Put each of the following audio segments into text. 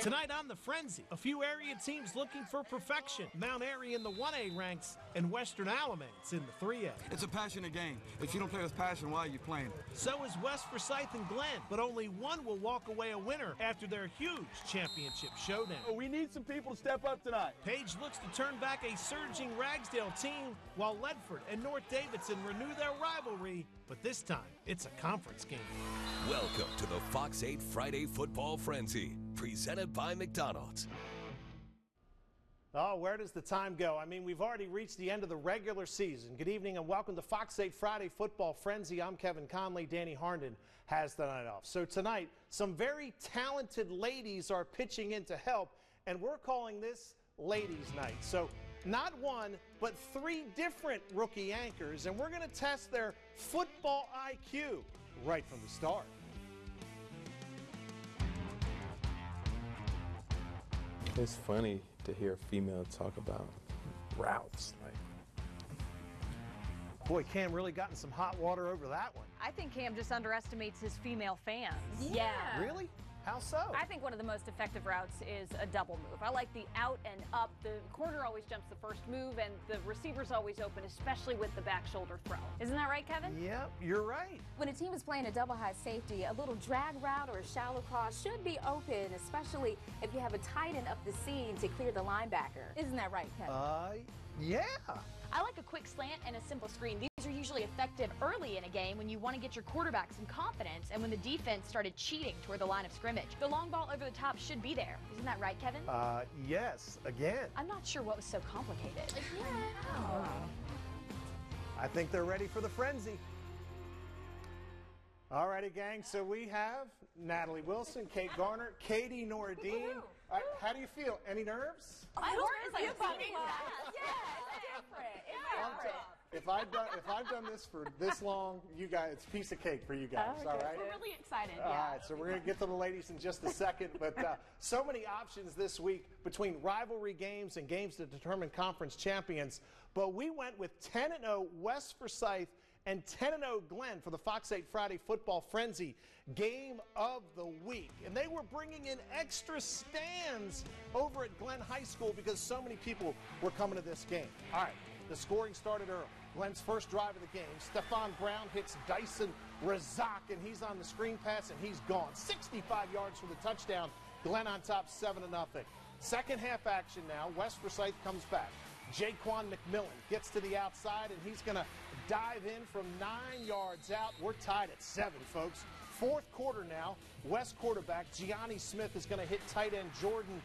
Tonight on The Frenzy, a few area teams looking for perfection. Mount Airy in the 1A ranks and Western Alamance in the 3A. It's a passionate game. If you don't play with passion, why are you playing? So is West Forsyth and Glenn, but only one will walk away a winner after their huge championship showdown. We need some people to step up tonight. Page looks to turn back a surging Ragsdale team while Ledford and North Davidson renew their rivalry, but this time it's a conference game. Welcome to the FOX8 Friday Football Frenzy, presented by McDonald's. Oh, where does the time go? I mean, we've already reached the end of the regular season. Good evening and welcome to FOX8 Friday Football Frenzy. I'm Kevin Conley. Danny Harnden has the night off. So tonight, some very talented ladies are pitching in to help, and we're calling this Ladies' Night. So not one, but three different rookie anchors, and we're going to test their football IQ right from the start. It's funny to hear a female talk about routes. Boy, Cam really gotten some hot water over that one. I think Cam just underestimates his female fans. Yeah. Really? How so? I think one of the most effective routes is a double move. I like the out and up. The corner always jumps the first move, and the receiver's always open, especially with the back shoulder throw. Isn't that right, Kevin? Yep, you're right. When a team is playing a double high safety, a little drag route or a shallow cross should be open, especially if you have a tight end up the seam to clear the linebacker. Isn't that right, Kevin? Yeah. I like a quick slant and a simple screen. These are usually effective early in a game when you want to get your quarterback some confidence and when the defense started cheating toward the line of scrimmage. The long ball over the top should be there. Isn't that right, Kevin? Yes, again. I'm not sure what was so complicated. I think they're ready for the frenzy. All righty, gang. So we have Natalie Wilson, Kate Garner, Katie Nordeen. All right, how do you feel? Any nerves? My heart is like beating fast. Yeah, it's different. It's different. If I've done this for this long, you guys, it's a piece of cake for you guys. All right. We're really excited. All right, so we're going to get to the ladies in just a second, but so many options this week between rivalry games and games that determine conference champions. But we went with 10-0 West Forsyth and 10-0 Glenn for the FOX8 Friday Football Frenzy Game of the Week. And they were bringing in extra stands over at Glenn High School because so many people were coming to this game. All right, the scoring started early. Glenn's first drive of the game, Stephon Brown hits Dyson Razak, and he's on the screen pass, and he's gone. 65 yards for the touchdown. Glenn on top, 7-0. Second half action now. West Forsyth comes back. Jaquan McMillan gets to the outside, and he's going to dive in from 9 yards out. We're tied at 7, folks. Fourth quarter now. West quarterback Gianni Smith is going to hit tight end Jordan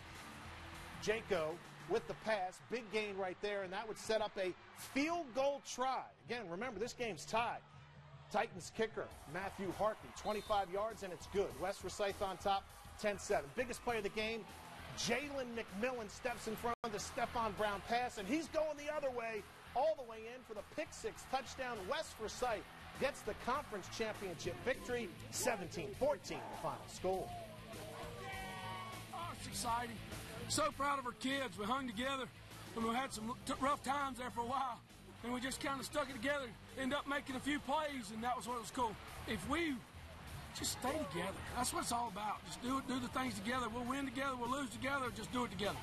Jaco with the pass. Big gain right there, and that would set up a field goal try. Again, remember, this game's tied. Titans kicker Matthew Hartley, 25 yards, and it's good. West Forsyth on top, 10-7. Biggest play of the game, Jalen McMillan steps in front of the Stephon Brown pass, and he's going the other way, all the way in for the pick-six touchdown. West Forsyth gets the conference championship victory, 17-14, the final score. Oh, it's exciting. So proud of our kids. We hung together, and we had some rough times there for a while, and we just kind of stuck it together, ended up making a few plays, and that was what was cool. If we just stay together. That's what it's all about. Just do the things together. We'll win together, we'll lose together, just do it together.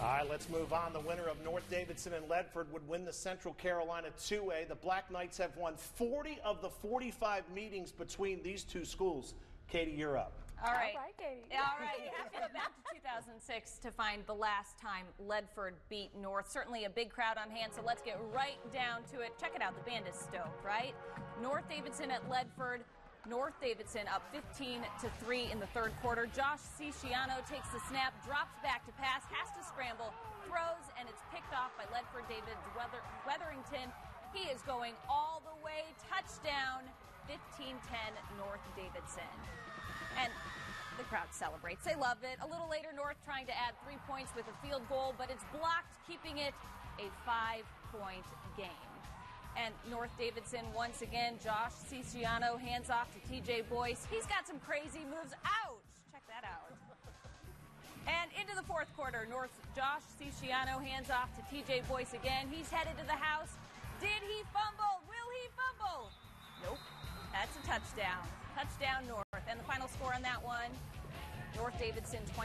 All right, let's move on. The winner of North Davidson and Ledford would win the Central Carolina 2A. The Black Knights have won 40 of the 45 meetings between these two schools. Katie, you're up. All right. All right, Katie. All right, you have to go back to 2006 to find the last time Ledford beat North. Certainly a big crowd on hand, so let's get right down to it. Check it out, the band is stoked, right? North Davidson at Ledford. North Davidson up 15-3 in the third quarter. Josh Ciciano takes the snap, drops back to pass, has to scramble, throws, and it's picked off by Ledford David Wetherington. He is going all the way. Touchdown, 15-10 North Davidson. And the crowd celebrates. They love it. A little later, North trying to add 3 points with a field goal, but it's blocked, keeping it a 5-point game. And North Davidson, once again, Josh Ciciano hands off to TJ Boyce. He's got some crazy moves. Ouch! Check that out. And into the fourth quarter, Josh Ciciano hands off to TJ Boyce again. He's headed to the house. Did he fumble? Will he fumble? Nope. That's a touchdown. Touchdown North. And the final score on that one, North Davidson 22-10.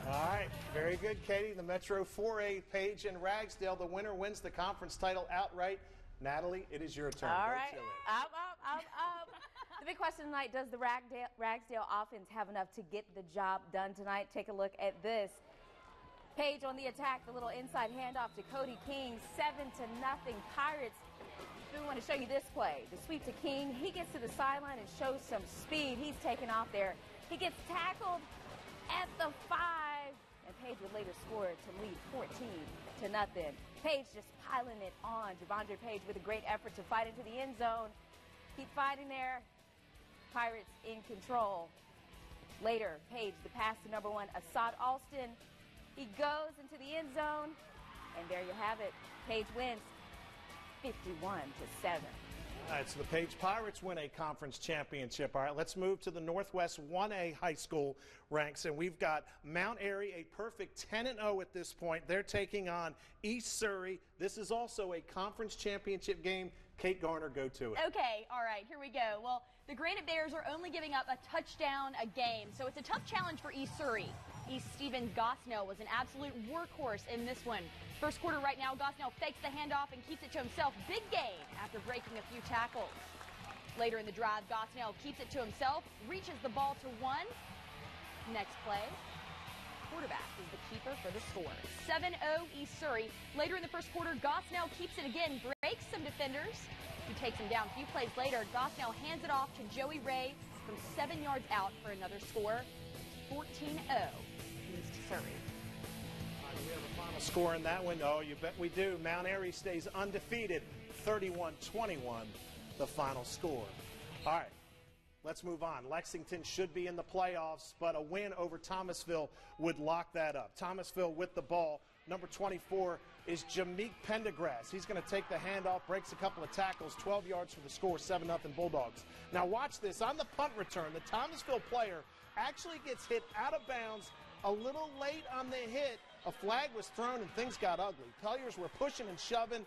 All right, very good, Katie. The Metro 4A, Page and Ragsdale. The winner wins the conference title outright. Natalie, it is your turn. All right, up. The big question tonight, does the Ragsdale offense have enough to get the job done tonight? Take a look at this. Page on the attack, the little inside handoff to Cody King, 7-0. Pirates. We want to show you this play. The sweep to King. He gets to the sideline and shows some speed. He's taken off there. He gets tackled at the 5. And Page would later score to lead 14-0. Page just piling it on. Javondre Page with a great effort to fight into the end zone. Keep fighting there. Pirates in control. Later, Page, the pass to number 1, Assad Alston. He goes into the end zone, and there you have it. Page wins 51-7. All right, so the Page Pirates win a conference championship. All right, let's move to the Northwest 1A high school ranks, and we've got Mount Airy, a perfect 10-0 at this point. They're taking on East Surrey. This is also a conference championship game. Kate Garner, go to it. Okay, all right, here we go. Well, the Granite Bears are only giving up a touchdown a game, so it's a tough challenge for East Surrey. East Stephen Gosnell was an absolute workhorse in this one. First quarter right now, Gosnell fakes the handoff and keeps it to himself. Big gain after breaking a few tackles. Later in the drive, Gosnell keeps it to himself, reaches the ball to 1. Next play, quarterback is the keeper for the score. 7-0 East Surrey. Later in the first quarter, Gosnell keeps it again, breaks some defenders. He takes him down. A few plays later, Gosnell hands it off to Joey Ray from 7 yards out for another score. 14-0 East Surrey. Do we have a final score in that one? Oh, you bet we do. Mount Airy stays undefeated, 31-21, the final score. All right, let's move on. Lexington should be in the playoffs, but a win over Thomasville would lock that up. Thomasville with the ball. Number 24 is Jameek Pendergrass. He's going to take the handoff, breaks a couple of tackles, 12 yards for the score, 7-0 Bulldogs. Now watch this. On the punt return, the Thomasville player actually gets hit out of bounds a little late on the hit. A flag was thrown and things got ugly. Players were pushing and shoving.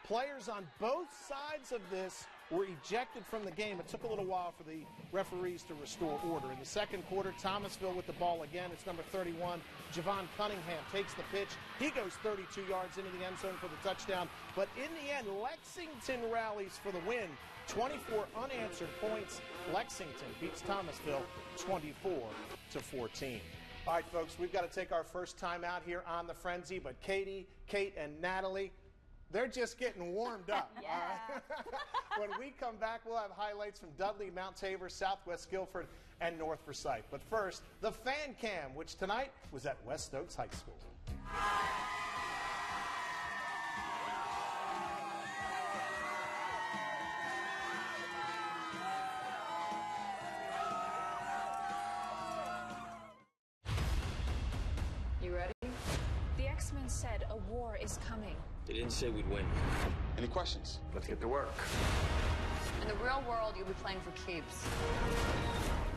Players on both sides of this were ejected from the game. It took a little while for the referees to restore order. In the second quarter, Thomasville with the ball again. It's number 31. Javon Cunningham takes the pitch. He goes 32 yards into the end zone for the touchdown. But in the end, Lexington rallies for the win. 24 unanswered points. Lexington beats Thomasville 24-14. All right, folks, we've got to take our first time out here on the Frenzy, but Katie, Kate, and Natalie, they're just getting warmed up. Yeah. All right? When we come back, we'll have highlights from Dudley, Mount Tabor, Southwest Guilford, and North Forsyth. But first, the Fan Cam, which tonight was at West Oaks High School. You ready? The X-Men said a war is coming. They didn't say we'd win. Any questions? Let's get to work. In the real world, you'll be playing for keeps.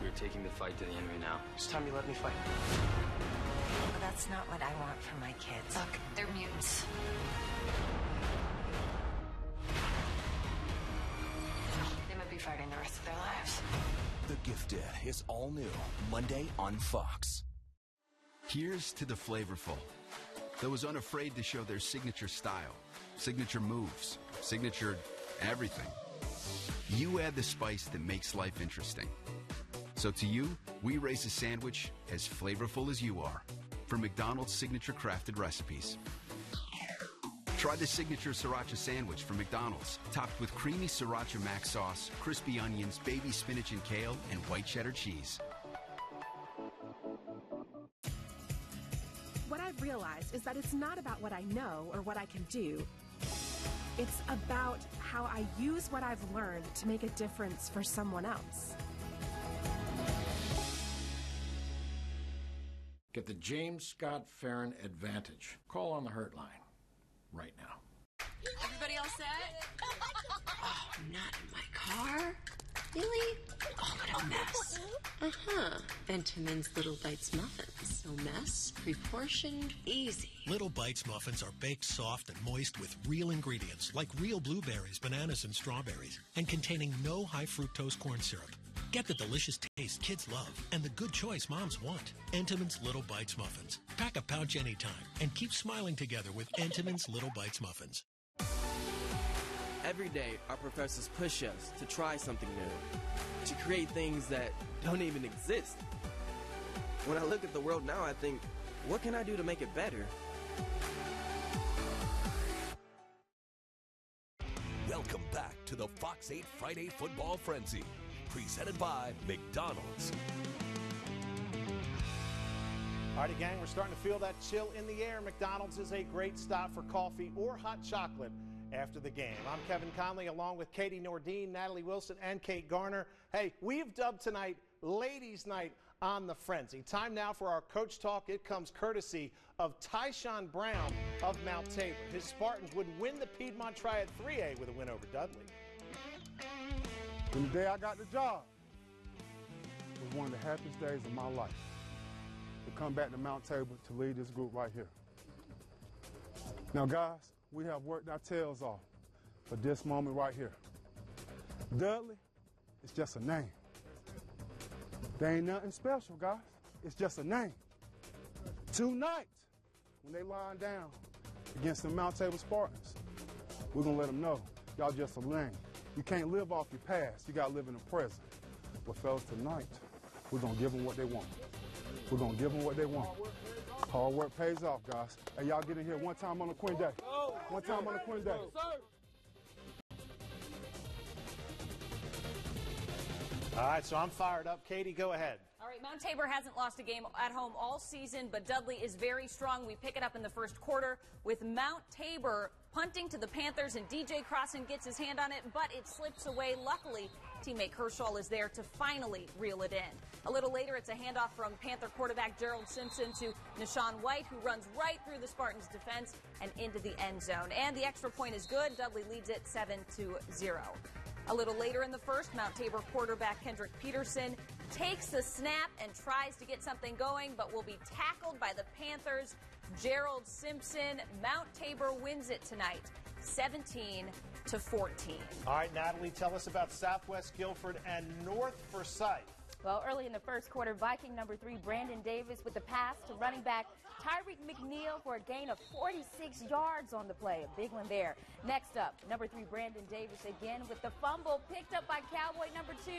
We're taking the fight to the enemy now. It's time you let me fight. Well, that's not what I want for my kids. Look, they're mutants. They might be fighting the rest of their lives. The Gifted is all new Monday on Fox. Here's to the flavorful, those unafraid to show their signature style, signature moves, signature everything. You add the spice that makes life interesting. So to you, we raise a sandwich as flavorful as you are, for McDonald's signature crafted recipes. Try the signature sriracha sandwich from McDonald's, topped with creamy sriracha mac sauce, crispy onions, baby spinach and kale, and white cheddar cheese. What I've realized is that it's not about what I know or what I can do. It's about how I use what I've learned to make a difference for someone else. Get the James Scott Farron Advantage. Call on the Hurt line right now. Everybody all set? Oh, not in my car? Really? Oh, what a mess. Fentiman's Little Bites muffins. No mess, pre-portioned, easy. Little Bites muffins are baked soft and moist with real ingredients like real blueberries, bananas, and strawberries, and containing no high fructose corn syrup. Get the delicious taste kids love and the good choice moms want. Entenmann's Little Bites Muffins. Pack a pouch anytime and keep smiling together with Entenmann's Little Bites Muffins. Every day, our professors push us to try something new, to create things that don't even exist. When I look at the world now, I think, what can I do to make it better? Welcome back to the Fox 8 Friday Football Frenzy, presented by McDonald's. All righty, gang, we're starting to feel that chill in the air. McDonald's is a great stop for coffee or hot chocolate after the game. I'm Kevin Conley, along with Katie Nordeen, Natalie Wilson, and Kate Garner. Hey, we've dubbed tonight Ladies' Night on the Frenzy. Time now for our Coach Talk. It comes courtesy of Tyshawn Brown of Mount Tabor. His Spartans would win the Piedmont Triad 3A with a win over Dudley. From the day I got the job, it was one of the happiest days of my life to come back to Mount Tabor to lead this group right here. Now, guys, we have worked our tails off for this moment right here. Dudley, it's just a name. There ain't nothing special, guys. It's just a name. Tonight, when they line down against the Mount Tabor Spartans, we're going to let them know y'all just a name. You can't live off your past. You got to live in the present. But, fellas, tonight, we're going to give them what they want. We're going to give them what they want. Hard work pays off, guys. Hey, y'all get in here one time on a Quinn Day. One time on a Quinn Day. All right, so I'm fired up. Katie, go ahead. All right, Mount Tabor hasn't lost a game at home all season, but Dudley is very strong. We pick it up in the first quarter with Mount Tabor punting to the Panthers, and DJ Crossan gets his hand on it, but it slips away. Luckily, teammate Kershaw is there to finally reel it in. A little later, it's a handoff from Panther quarterback Gerald Simpson to Nashawn White, who runs right through the Spartans' defense and into the end zone. And the extra point is good. Dudley leads it 7-0. A little later in the first, Mount Tabor quarterback Kendrick Peterson takes the snap and tries to get something going, but will be tackled by the Panthers' Gerald Simpson. Mount Tabor wins it tonight, 17-14. All right, Natalie, tell us about Southwest Guilford and North Forsyth. Well, early in the first quarter, Viking number 3, Brandon Davis with the pass to running back Tyreek McNeil for a gain of 46 yards on the play. A big one there. Next up, number 3, Brandon Davis again with the fumble picked up by Cowboy number 2,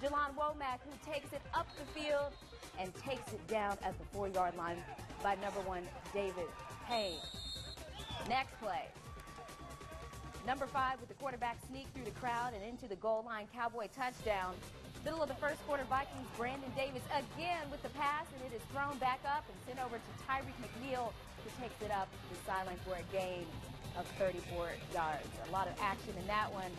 Jelon Womack, who takes it up the field and takes it down at the 4-yard line by number 1, David Payne. Next play. Number 5 with the quarterback sneak through the crowd and into the goal line. Cowboy touchdown. Middle of the first quarter, Vikings Brandon Davis again with the pass, and it is thrown back up and sent over to Tyreek McNeil, who takes it up the sideline for a gain of 34 yards. A lot of action in that one,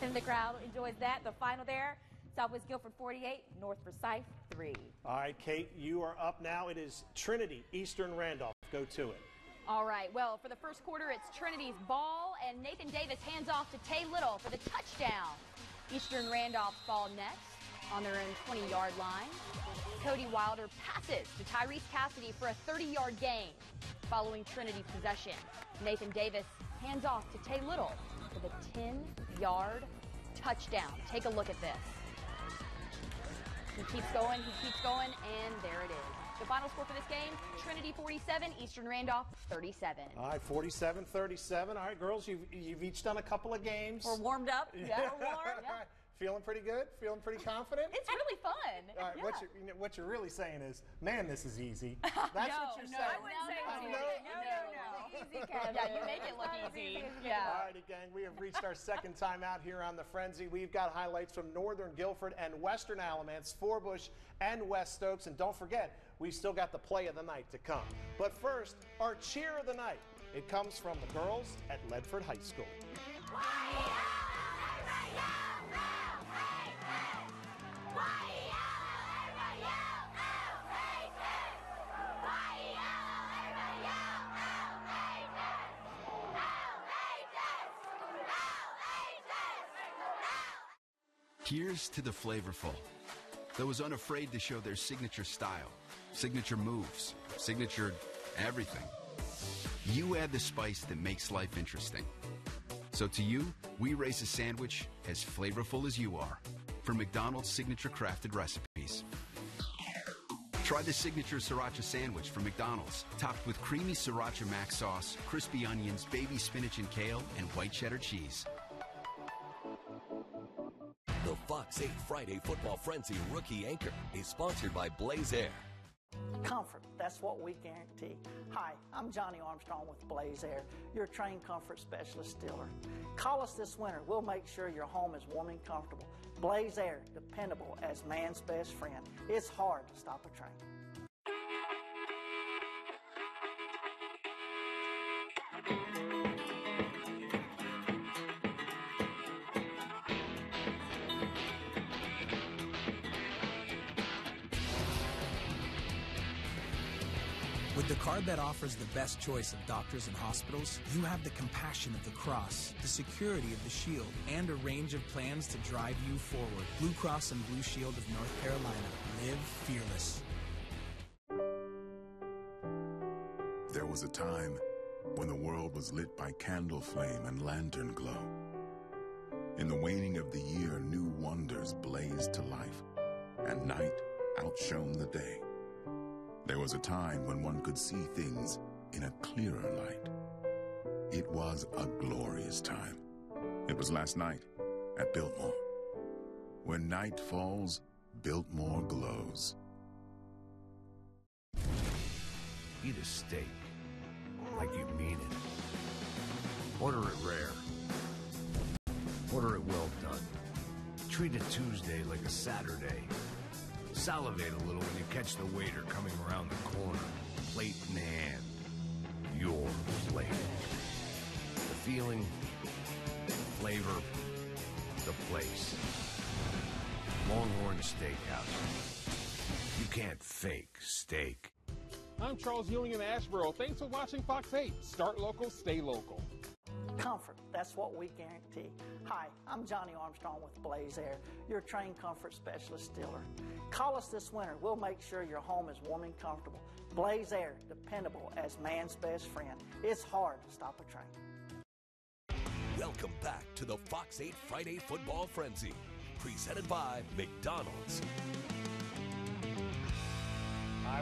and the crowd enjoys that. The final there, Southwest Guilford 48, North Forsyth 3. All right, Kate, you are up now. It is Trinity Eastern Randolph. Go to it. All right, well, for the first quarter, it's Trinity's ball, and Nathan Davis hands off to Tay Little for the touchdown. Eastern Randolph's ball next on their own 20-yard line. Cody Wilder passes to Tyrese Cassidy for a 30-yard gain following Trinity's possession. Nathan Davis hands off to Tay Little for the 10-yard touchdown. Take a look at this. He keeps going, and there it is. The final score for this game, Trinity 47, Eastern Randolph 37. All right, 47-37. All right, girls, you've each done a couple of games. We're warmed up. Yeah, we're warmed. Yeah. Feeling pretty good? Feeling pretty confident? It's really fun. All right, Yeah. what you're really saying is, man, this is easy. That's what you're saying. I wouldn't say it's easy. No. Yeah, you make it look easy. Yeah. All righty, gang, we have reached our second time out here on the Frenzy. We've got highlights from Northern Guilford and Western Alamance, Forbush and West Stokes. And don't forget, we've still got the play of the night to come. But first, our cheer of the night. It comes from the girls at Ledford High School. Here's to the flavorful, those unafraid to show their signature style, signature moves, signature everything. You add the spice that makes life interesting. So to you, we raise a sandwich as flavorful as you are. for McDonald's signature crafted recipes. Try the signature sriracha sandwich from McDonald's, topped with creamy sriracha mac sauce, crispy onions, baby spinach and kale, and white cheddar cheese. The Fox 8 Friday Football Frenzy Rookie Anchor is sponsored by Blaze Air. Comfort, that's what we guarantee. Hi, I'm Johnny Armstrong with Blaze Air, your trained comfort specialist dealer. Call us this winter. We'll make sure your home is warm and comfortable. Blaze Air, dependable as man's best friend. It's hard to stop a train. With the card that offers the best choice of doctors and hospitals, you have the compassion of the cross, the security of the shield, and a range of plans to drive you forward. Blue Cross and Blue Shield of North Carolina. Live fearless. There was a time when the world was lit by candle flame and lantern glow. In the waning of the year, new wonders blazed to life, and night outshone the day. There was a time when one could see things in a clearer light. It was a glorious time. It was last night at Biltmore. When night falls, Biltmore glows. Eat a steak like you mean it. Order it rare. Order it well done. Treat a Tuesday like a Saturday. Salivate a little when you catch the waiter coming around the corner. Plate in hand. Your plate. The feeling, the flavor, the place. Longhorn Steakhouse. You can't fake steak. I'm Charles Ewing in Asheboro. Thanks for watching Fox 8. Start local, stay local. Comfort, that's what we guarantee. Hi, I'm Johnny Armstrong with Blaze Air, your trained comfort specialist dealer. Call us this winter. We'll make sure your home is warm and comfortable. Blaze Air, dependable as man's best friend. It's hard to stop a train. Welcome back to the Fox 8 Friday Football Frenzy, presented by McDonald's.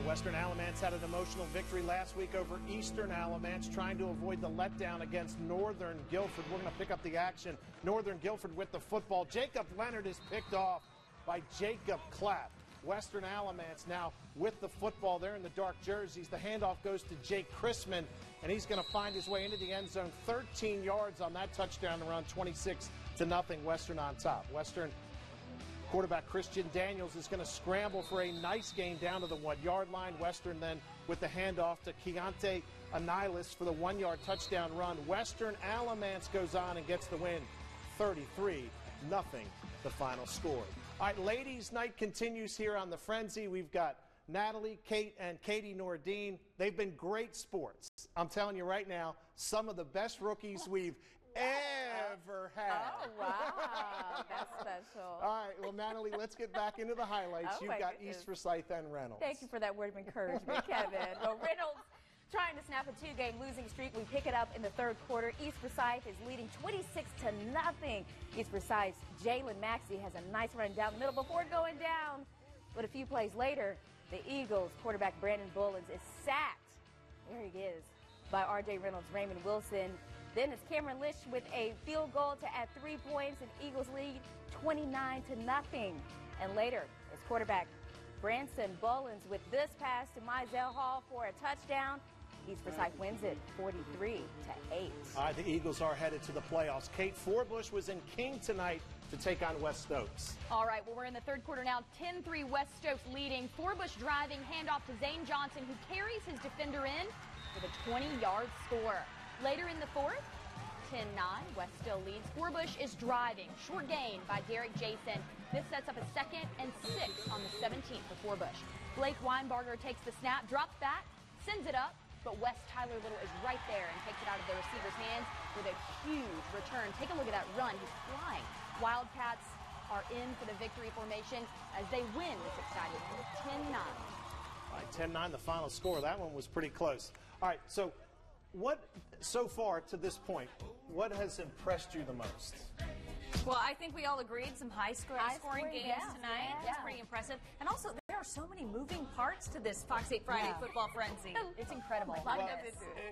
Western Alamance had an emotional victory last week over Eastern Alamance, trying to avoid the letdown against Northern Guilford. We're going to pick up the action. Northern Guilford with the football. Jacob Leonard is picked off by Jacob Clapp. Western Alamance now with the football. They're in the dark jerseys. The handoff goes to Jake Chrisman, and he's going to find his way into the end zone. 13 yards on that touchdown run, 26-0. Western on top. Western quarterback Christian Daniels is going to scramble for a nice gain down to the 1-yard line. Western then with the handoff to Keontae Anilis for the 1-yard touchdown run. Western Alamance goes on and gets the win, 33-0, the final score. All right, ladies' night continues here on the Frenzy. We've got Natalie, Kate, and Katie Nordeen. They've been great sports. I'm telling you right now, some of the best rookies we've ever had. Oh, wow. That's special. All right, well, Natalie, let's get back into the highlights. Oh, You've got East Forsyth and Reynolds. Thank you for that word of encouragement, Kevin. Well, Reynolds trying to snap a 2-game losing streak. We pick it up in the third quarter. East Forsyth is leading 26-0. East Forsyth's Jalen Maxey has a nice run down the middle before going down. But a few plays later, the Eagles quarterback Brandon Bullins is sacked. There he is by R.J. Reynolds, Raymond Wilson. Then it's Cameron Lish with a field goal to add 3 points, and Eagles lead 29-0. And later, it's quarterback Branson Bullins with this pass to Mizell Hall for a touchdown. East Forsyth wins it 43-8. All right, the Eagles are headed to the playoffs. Kate Forbush was in King tonight to take on West Stokes. All right, well, we're in the third quarter now. 10-3 West Stokes leading. Forbush driving, handoff to Zane Johnson, who carries his defender in with a 20-yard score. Later in the fourth, 10-9, West still leads. Forbush is driving. Short gain by Derek Jason. This sets up a 2nd and 6 on the 17th for Forbush. Blake Weinbarger takes the snap, drops back, sends it up, but West Tyler Little is right there and takes it out of the receiver's hands with a huge return. Take a look at that run. He's flying. Wildcats are in for the victory formation as they win this exciting one, 10-9. All right, 10-9, the final score. That one was pretty close. All right, so far to this point, what has impressed you the most? Well, I think we all agreed some high-scoring games tonight. Yeah. That's pretty impressive. And also, there are so many moving parts to this Fox 8 Friday football frenzy. It's incredible. Well,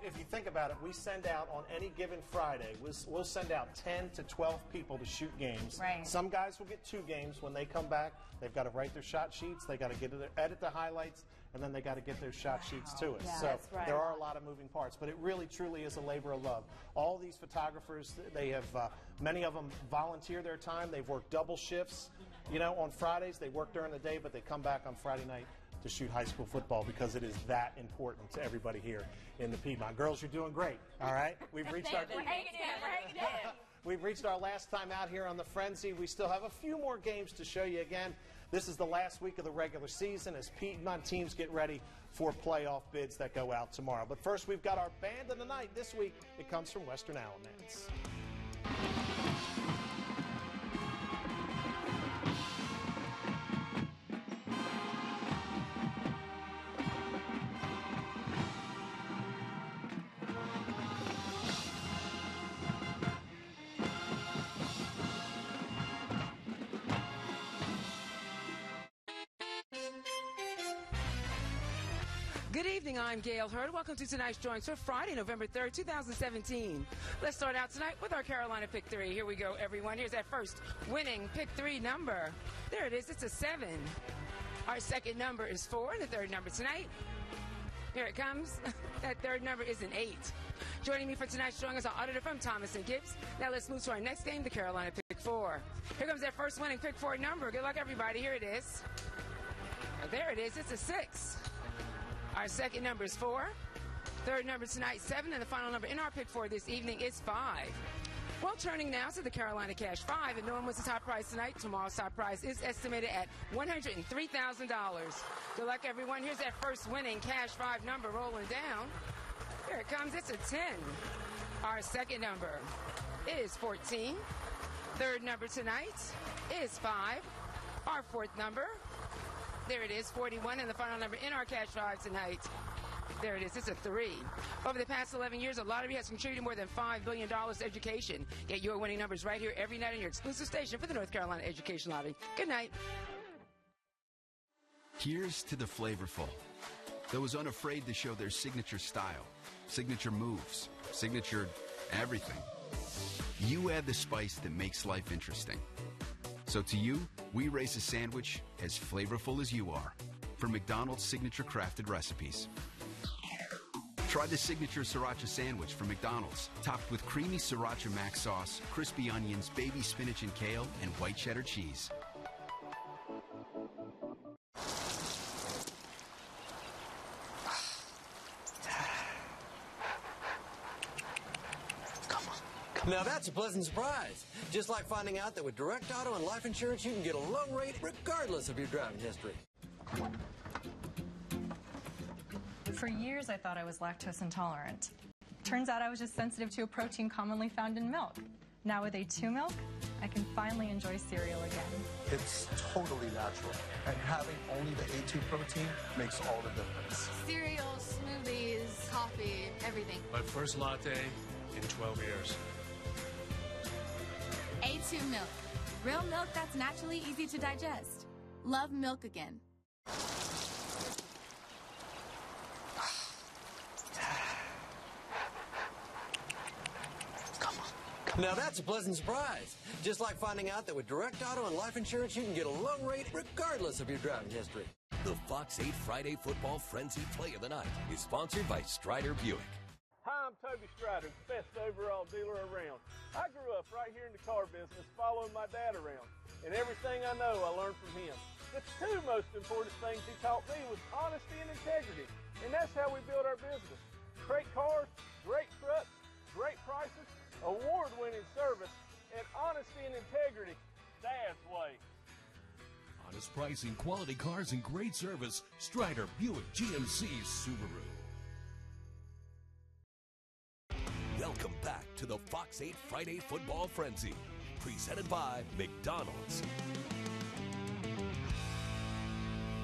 if you think about it, we send out on any given Friday, we'll send out 10 to 12 people to shoot games. Right. Some guys will get 2 games. When they come back, they've got to write their shot sheets, they got to edit the highlights, and then they got to get their shot sheets to us. Yeah, so that's right. there are a lot of moving parts, but it really, truly is a labor of love. All these photographers, they have, many of them volunteer their time. They've worked double shifts. You know, on Fridays, they work during the day, but they come back on Friday night to shoot high school football because it is that important to everybody here in the Piedmont. Girls, you're doing great, all right? We've reached our... We've reached our last time out here on the Frenzy. We still have a few more games to show you again. This is the last week of the regular season as Piedmont teams get ready for playoff bids that go out tomorrow. But first, we've got our band of the night. This week, it comes from Western Alamance. Good evening, I'm Gail Hurd. Welcome to tonight's drawings for Friday, November 3rd, 2017. Let's start out tonight with our Carolina Pick 3. Here we go, everyone. Here's that first winning Pick 3 number. There it is. It's a 7. Our second number is 4, and the third number tonight, here it comes. That third number is an 8. Joining me for tonight's drawing is our auditor from Thomas & Gibbs. Now let's move to our next game, the Carolina Pick 4. Here comes that first winning Pick 4 number. Good luck, everybody. Here it is. There it is. It's a 6. Our second number is 4. Third number tonight, 7. And the final number in our Pick 4 this evening is 5. Well, turning now to the Carolina Cash 5. And knowing what's the top prize tonight, tomorrow's top prize is estimated at $103,000. Good luck, everyone. Here's that first winning Cash 5 number rolling down. Here it comes. It's a 10. Our second number is 14. Third number tonight is 5. Our fourth number, there it is, 41, and the final number in our Cash 5 tonight, there it is, it's a 3. Over the past 11 years, the lottery has contributed more than $5 billion to education. Get your winning numbers right here every night on your exclusive station for the North Carolina Education Lottery. Good night. Here's to the flavorful, those unafraid to show their signature style, signature moves, signature everything. You add the spice that makes life interesting. So to you, we raise a sandwich as flavorful as you are. For McDonald's signature crafted recipes. Try the signature sriracha sandwich from McDonald's, topped with creamy sriracha mac sauce, crispy onions, baby spinach and kale, and white cheddar cheese. Now that's a pleasant surprise. Just like finding out that with Direct Auto and life insurance, you can get a low rate regardless of your driving history. For years, I thought I was lactose intolerant. Turns out I was just sensitive to a protein commonly found in milk. Now with A2 milk, I can finally enjoy cereal again. It's totally natural, and having only the A2 protein makes all the difference. Cereals, smoothies, coffee, everything. My first latte in 12 years. A2 milk. Real milk that's naturally easy to digest. Love milk again. Now that's a pleasant surprise. Just like finding out that with Direct Auto and life insurance, you can get a low rate regardless of your driving history. The Fox 8 Friday Football Frenzy Play of the Night is sponsored by Strider Buick. Hi, I'm Toby Strider, best overall dealer around. I grew up right here in the car business following my dad around, and everything I know I learned from him. The two most important things he taught me was honesty and integrity, and that's how we build our business. Great cars, great trucks, great prices, award-winning service, and honesty and integrity. Dad's way. Honest pricing, quality cars, and great service. Strider Buick GMC Subaru. Welcome back to the Fox 8 Friday Football Frenzy, presented by McDonald's.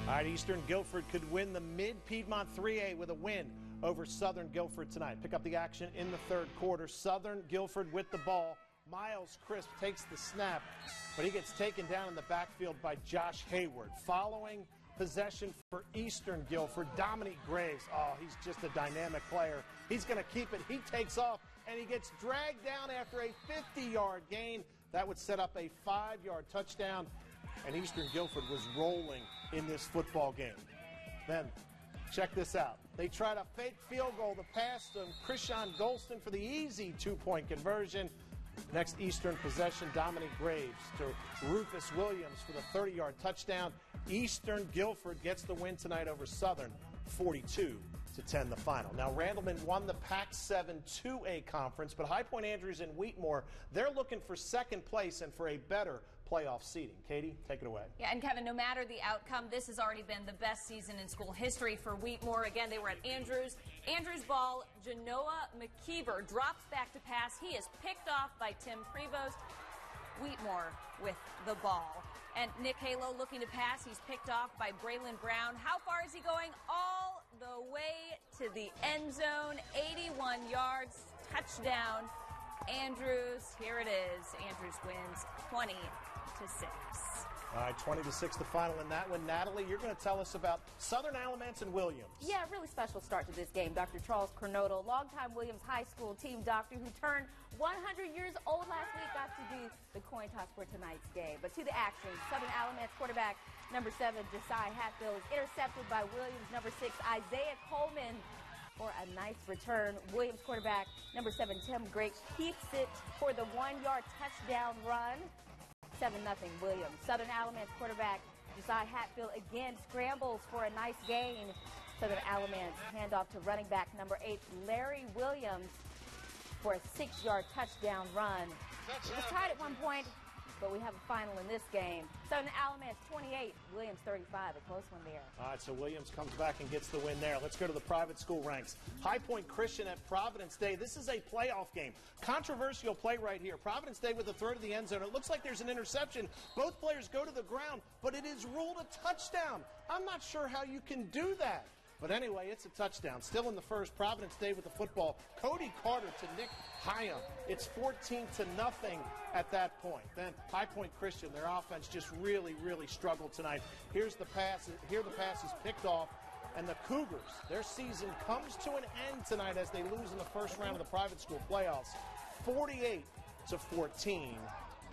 All right, Eastern Guilford could win the Mid-Piedmont 3A with a win over Southern Guilford tonight. Pick up the action in the third quarter. Southern Guilford with the ball Miles Crisp takes the snap, but he gets taken down in the backfield by Josh Hayward. Following possession for Eastern Guilford, Dominique Graves. Oh, he's just a dynamic player. He's going to keep it. He takes off, and he gets dragged down after a 50-yard gain. That would set up a 5-yard touchdown, and Eastern Guilford was rolling in this football game. Then, check this out. They tried a fake field goal to pass to Krishan Golston for the easy 2-point conversion. Next Eastern possession, Dominique Graves to Rufus Williams for the 30-yard touchdown. Eastern Guilford gets the win tonight over Southern, 42-10 the final. Now, Randleman won the Pac-7 2A conference, but High Point Andrews and Wheatmore, they're looking for second place and for a better playoff seeding. Katie, take it away. Yeah, and Kevin, no matter the outcome, this has already been the best season in school history for Wheatmore. Again, they were at Andrews. Andrews ball, Genoa McKeever drops back to pass. He is picked off by Tim Prevost. Wheatmore with the ball. And Nick Halo looking to pass. He's picked off by Braylon Brown. How far is he going? All the way to the end zone. 81 yards. Touchdown. Andrews. Here it is. Andrews wins 20-6. All right, 20-6 the final in that one. Natalie, you're going to tell us about Southern Alamance and Williams. Yeah, really special start to this game. Dr. Charles Cornoto, longtime Williams High School team doctor who turned 100 years old last week, got to do the coin toss for tonight's game. But to the action, Southern Alamance quarterback number 7, Josiah Hatfield, is intercepted by Williams number 6, Isaiah Coleman, for a nice return. Williams quarterback number 7, Tim Great, keeps it for the 1-yard touchdown run. 7-0 Williams. Southern Alamance quarterback Josiah Hatfield again scrambles for a nice gain. Southern Alamance handoff to running back number 8, Larry Williams, for a 6-yard touchdown run. It was tied at one point, but we have a final in this game. Southern Alamance 28, Williams 35, a close one there. All right, so Williams comes back and gets the win there. Let's go to the private school ranks. High Point Christian at Providence Day. This is a playoff game. Controversial play right here. Providence Day with a throw to the end zone. It looks like there's an interception. Both players go to the ground, but it is ruled a touchdown. I'm not sure how you can do that. But anyway, it's a touchdown. Still in the first, Providence Day with the football. Cody Carter to Nick Hyam. It's 14-0 at that point. Then High Point Christian, their offense just really, really struggled tonight. Here's the pass. Here the pass is picked off. And the Cougars, their season comes to an end tonight as they lose in the first round of the private school playoffs. 48-14,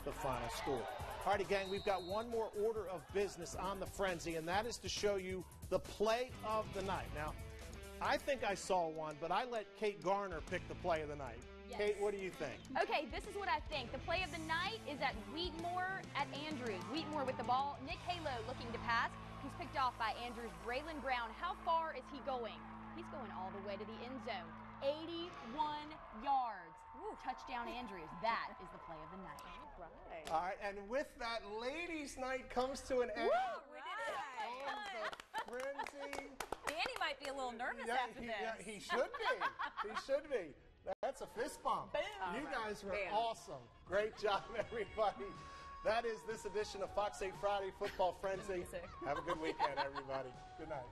the final score. All righty, gang, we've got one more order of business on the Frenzy, and that is to show you the play of the night. Now, I think I saw one, but I let Kate Garner pick the play of the night. Yes. Kate, what do you think? Okay, this is what I think. The play of the night is at Wheatmore at Andrews. Wheatmore with the ball. Nick Halo looking to pass. He's picked off by Andrews. Braylon Brown, how far is he going? He's going all the way to the end zone. 81 yards. Woo, touchdown Andrews. That is the play of the night. Right. All right, and with that, ladies' night comes to an end. Woo, we did it. Frenzy. Danny might be a little nervous after this. Yeah, he should be. He should be. That's a fist bump. Boom. You guys were awesome. Great job, everybody. That is this edition of FOX8 Friday Football Frenzy. Have a good weekend, everybody. Good night.